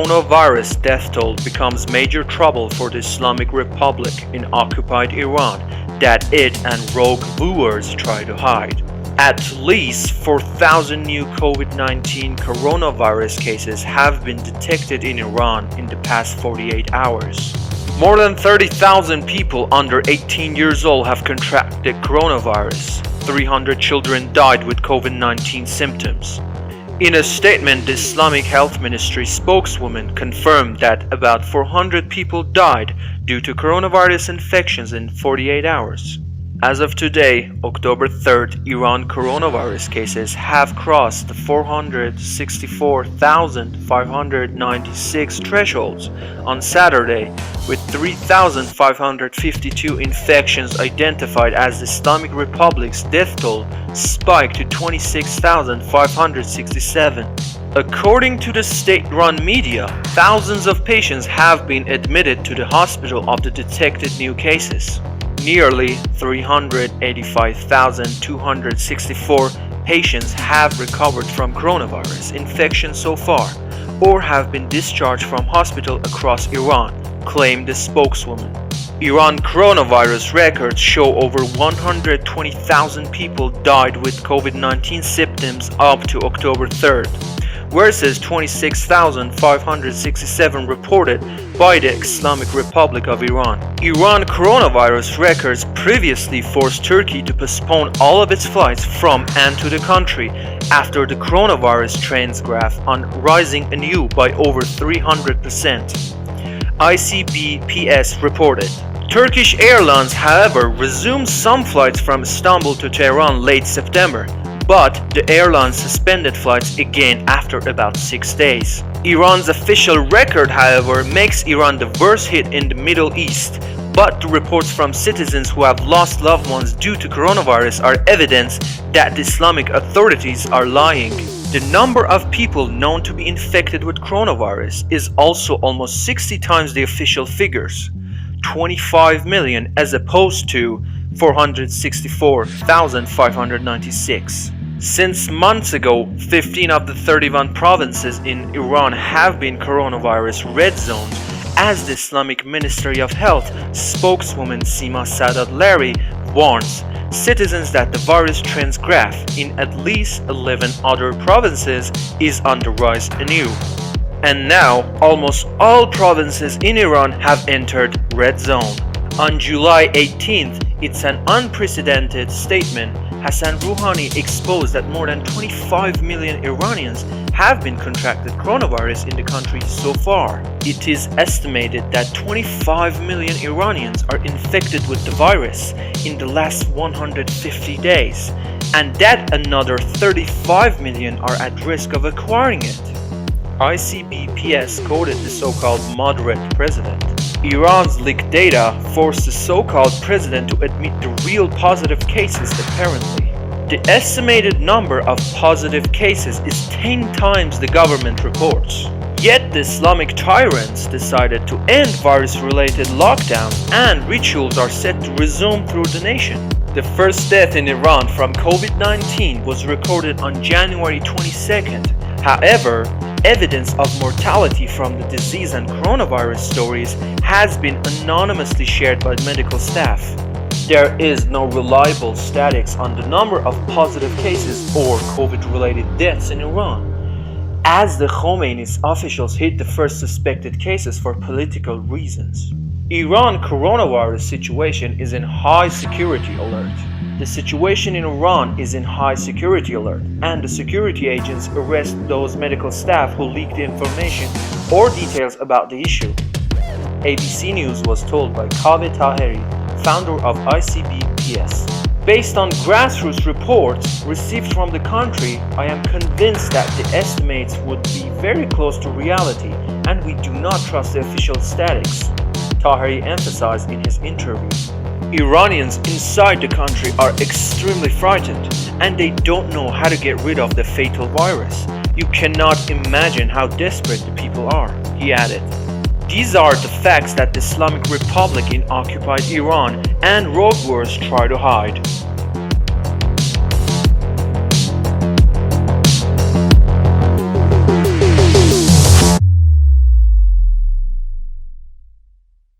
coronavirus death toll becomes major trouble for the Islamic Republic in occupied Iran that it and rogue wooers try to hide. At least 4,000 new COVID-19 coronavirus cases have been detected in Iran in the past 48 hours. More than 30,000 people under 18 years old have contracted coronavirus. 300 children died with COVID-19 symptoms. In a statement, the Islamic Health Ministry spokeswoman confirmed that about 400 people died due to coronavirus infections in 48 hours. As of today, October 3rd, Iran coronavirus cases have crossed the 464,596 thresholds on Saturday, with 3,552 infections identified as the Islamic Republic's death toll spiked to 26,567. According to the state-run media, thousands of patients have been admitted to the hospital of the detected new cases. Nearly 385,264 patients have recovered from coronavirus infection so far, or have been discharged from hospital across Iran, claimed the spokeswoman. Iran coronavirus records show over 120,000 people died with COVID-19 symptoms up to October 3rd. Versus 26,567 reported by the Islamic Republic of Iran. Iran coronavirus records previously forced Turkey to postpone all of its flights from and to the country after the coronavirus trends graph on rising anew by over 300%. ICBPS reported. Turkish Airlines, however, resumed some flights from Istanbul to Tehran late September, but the airline suspended flights again after about 6 days. Iran's official record, however, makes Iran the worst hit in the Middle East, but the reports from citizens who have lost loved ones due to coronavirus are evidence that the Islamic authorities are lying. The number of people known to be infected with coronavirus is also almost 60 times the official figures, 25 million as opposed to 464,596. Since months ago, 15 of the 31 provinces in Iran have been coronavirus red zones, as the Islamic Ministry of Health spokeswoman Sima Sadat-Larry warns citizens that the virus trends graph in at least 11 other provinces is on the rise anew. And now, almost all provinces in Iran have entered red zone. On July 18th, it's an unprecedented statement. Hassan Rouhani exposed that more than 25 million Iranians have been contracted coronavirus in the country so far. It is estimated that 25 million Iranians are infected with the virus in the last 150 days, and that another 35 million are at risk of acquiring it. ICBPS quoted the so-called moderate president. Iran's leaked data forced the so-called president to admit the real positive cases apparently. The estimated number of positive cases is 10 times the government reports. Yet the Islamic tyrants decided to end virus-related lockdowns, and rituals are set to resume through the nation. The first death in Iran from COVID-19 was recorded on January 22nd. However, evidence of mortality from the disease and coronavirus stories has been anonymously shared by medical staff. There is no reliable statistics on the number of positive cases or COVID-related deaths in Iran, as the Khomeini's officials hid the first suspected cases for political reasons. Iran coronavirus situation is in high security alert. The situation in Iran is in high security alert, and the security agents arrest those medical staff who leaked the information or details about the issue. ABC News was told by Kaveh Taheri, founder of ICBPS. Based on grassroots reports received from the country, I am convinced that the estimates would be very close to reality, and we do not trust the official statistics, Taheri emphasized in his interview. Iranians inside the country are extremely frightened, and they don't know how to get rid of the fatal virus. You cannot imagine how desperate the people are, he added. These are the facts that the Islamic Republic in occupied Iran and rogue wars try to hide.